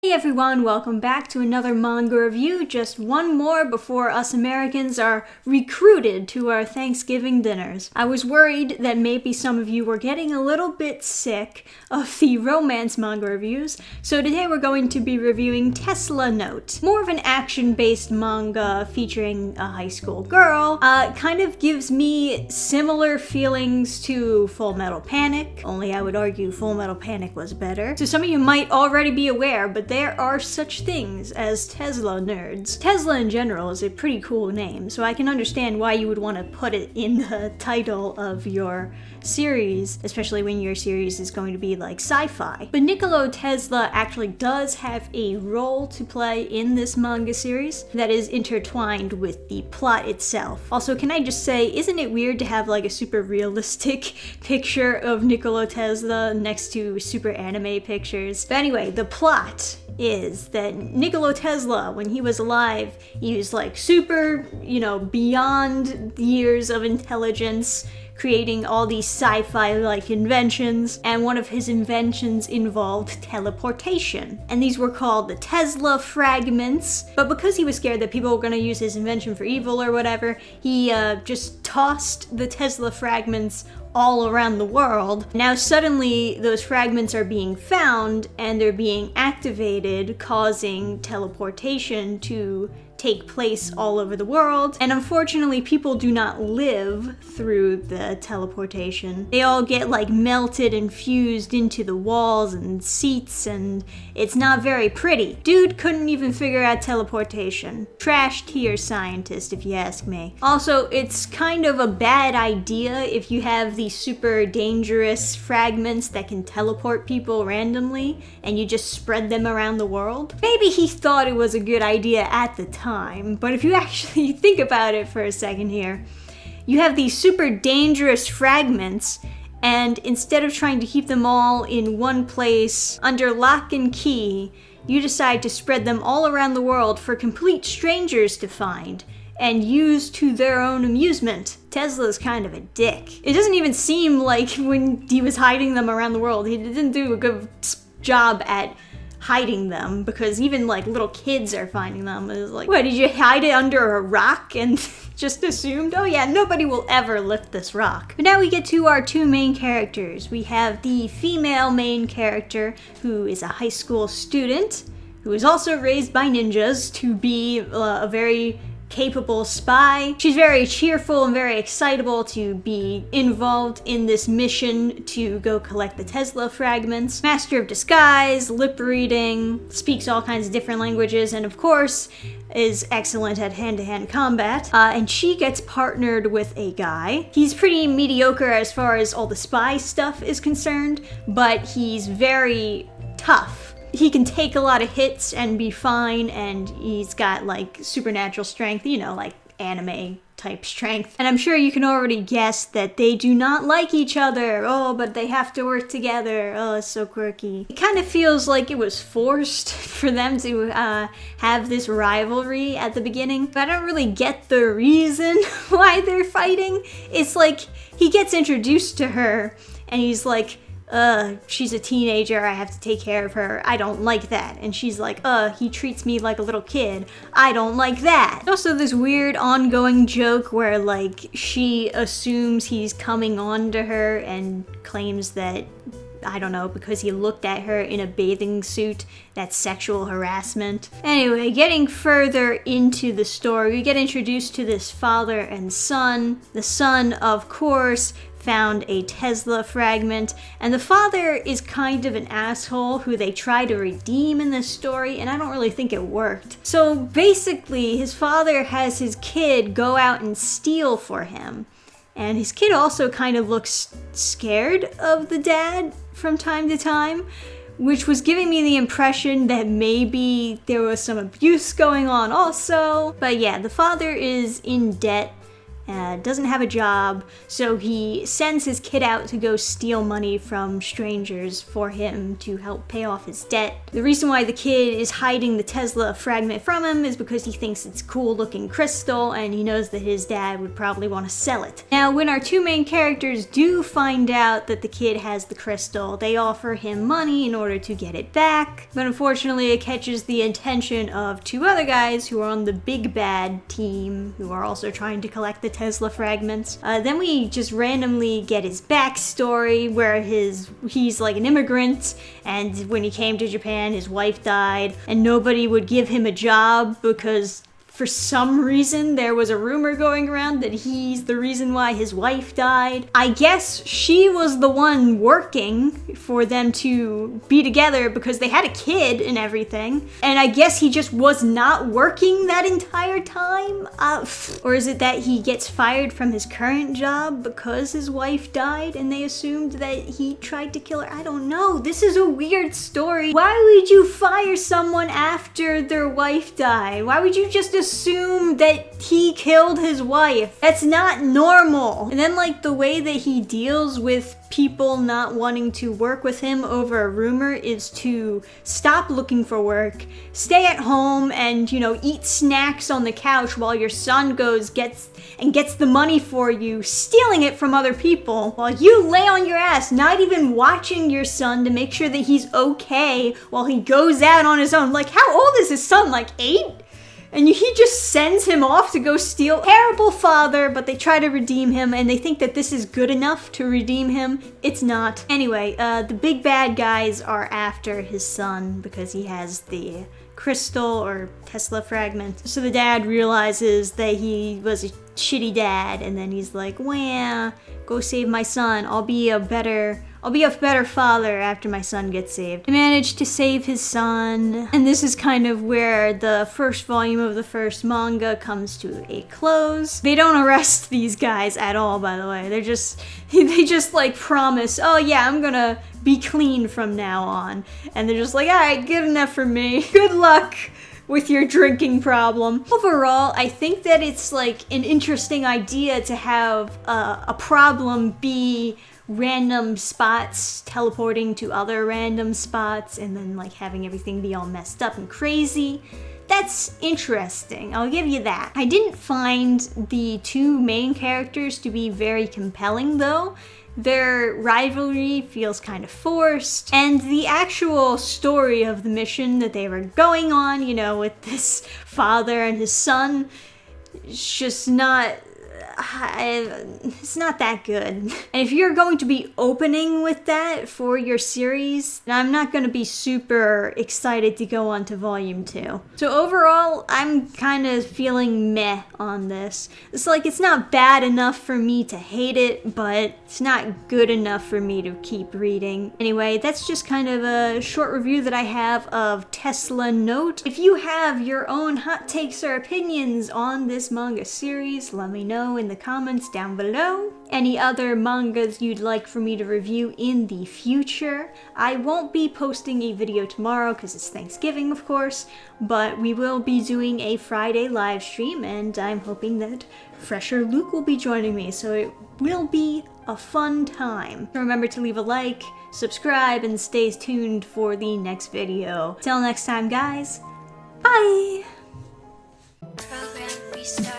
Hey everyone, welcome back to another manga review. Just one more before us Americans are recruited to our Thanksgiving dinners. I was worried that maybe some of you were getting a little bit sick of the romance manga reviews, so today we're going to be reviewing Tesla Note. More of an action-based manga featuring a high school girl. Kind of gives me similar feelings to Full Metal Panic, only I would argue Full Metal Panic was better. So some of you might already be aware, but there are such things as Tesla nerds. Tesla in general is a pretty cool name, so I can understand why you would want to put it in the title of your series, especially when your series is going to be like sci-fi. But Nikola Tesla actually does have a role to play in this manga series that is intertwined with the plot itself. Also, can I just say, isn't it weird to have like a super realistic picture of Nikola Tesla next to super anime pictures? But anyway, the plot is that Nikola Tesla, when he was alive, he was like super, beyond years of intelligence, creating all these sci-fi like inventions, and one of his inventions involved teleportation. And these were called the Tesla fragments, but because he was scared that people were gonna use his invention for evil or whatever, he just tossed the Tesla fragments all around the world. Now suddenly those fragments are being found and they're being activated, causing teleportation to take place all over the world. And unfortunately, people do not live through the teleportation. They all get like melted and fused into the walls and seats, and it's not very pretty. Dude couldn't even figure out teleportation. Trash tier scientist, if you ask me. Also, it's kind of a bad idea if you have these super dangerous fragments that can teleport people randomly and you just spread them around the world. Maybe he thought it was a good idea at the time, but if you actually think about it for a second here, you have these super dangerous fragments, and instead of trying to keep them all in one place under lock and key, you decide to spread them all around the world for complete strangers to find and use to their own amusement. Tesla's kind of a dick. It doesn't even seem like when he was hiding them around the world, he didn't do a good job at hiding them, because even like little kids are finding them. It's like, what, did you hide it under a rock and just assumed, oh yeah, nobody will ever lift this rock? But now we get to our two main characters. We have the female main character, who is a high school student, who is also raised by ninjas to be a very capable spy. She's very cheerful and very excitable to be involved in this mission to go collect the Tesla fragments. Master of disguise, lip reading, speaks all kinds of different languages, and of course is excellent at hand-to-hand combat. And she gets partnered with a guy. He's pretty mediocre as far as all the spy stuff is concerned, but he's very tough. He can take a lot of hits and be fine, and he's got like supernatural strength, like anime type strength. And I'm sure you can already guess that they do not like each other. Oh, but they have to work together. Oh, it's so quirky. It kind of feels like it was forced for them to have this rivalry at the beginning, but I don't really get the reason why they're fighting. It's like he gets introduced to her and he's like, she's a teenager, I have to take care of her, I don't like that. And she's like, he treats me like a little kid, I don't like that. Also this weird ongoing joke where like she assumes he's coming on to her and claims that, I don't know, because he looked at her in a bathing suit, that's sexual harassment. Anyway, getting further into the story, we get introduced to this father and son. The son, of course, found a Tesla fragment, and the father is kind of an asshole who they try to redeem in this story, and I don't really think it worked. So basically, his father has his kid go out and steal for him, and his kid also kind of looks scared of the dad from time to time, which was giving me the impression that maybe there was some abuse going on also. But yeah, the father is in debt, doesn't have a job, so he sends his kid out to go steal money from strangers for him to help pay off his debt. The reason why the kid is hiding the Tesla fragment from him is because he thinks it's a cool looking crystal and he knows that his dad would probably want to sell it. Now, when our two main characters do find out that the kid has the crystal, they offer him money in order to get it back, but unfortunately it catches the attention of two other guys who are on the big bad team, who are also trying to collect the Tesla fragments. Then we just randomly get his backstory, where he's like an immigrant, and when he came to Japan, his wife died, and nobody would give him a job because for some reason there was a rumor going around that he's the reason why his wife died. I guess she was the one working for them to be together because they had a kid and everything. And I guess he just was not working that entire time? Or is it that he gets fired from his current job because his wife died and they assumed that he tried to kill her? I don't know. This is a weird story. Why would you fire someone after their wife died? Why would you just assume that he killed his wife? That's not normal. And then like the way that he deals with people not wanting to work with him over a rumor is to stop looking for work, stay at home and, you know, eat snacks on the couch while your son gets the money for you, stealing it from other people while you lay on your ass, not even watching your son to make sure that he's okay while he goes out on his own. Like, how old is his son? Like 8? And he just sends him off to go steal. Terrible father, but they try to redeem him, and they think that this is good enough to redeem him. It's not. Anyway, the big bad guys are after his son because he has the crystal or Tesla fragment. So the dad realizes that he was a shitty dad, and then he's like, "Wah, go save my son. I'll be a better father after my son gets saved." He managed to save his son, and this is kind of where the first volume of the first manga comes to a close. They don't arrest these guys at all, by the way. They just like promise, "Oh yeah, I'm gonna be clean from now on." And they're just like, "All right, good enough for me. Good luck with your drinking problem." Overall, I think that it's like an interesting idea to have a problem be random spots teleporting to other random spots and then like having everything be all messed up and crazy. That's interesting, I'll give you that. I didn't find the two main characters to be very compelling though. Their rivalry feels kind of forced, and the actual story of the mission that they were going on, you know, with this father and his son, it's just not... it's not that good. And if you're going to be opening with that for your series, then I'm not going to be super excited to go on to volume 2. So overall, I'm kind of feeling meh on this. It's like it's not bad enough for me to hate it, but it's not good enough for me to keep reading. Anyway, that's just kind of a short review that I have of Tesla Note. If you have your own hot takes or opinions on this manga series, let me know in the comments down below. Any other mangas you'd like for me to review in the future. I won't be posting a video tomorrow because it's Thanksgiving, of course, but we will be doing a Friday live stream, and I'm hoping that Fresher Luke will be joining me, so it will be a fun time. Remember to leave a like, subscribe, and stay tuned for the next video. Till next time, guys, bye! Program restart.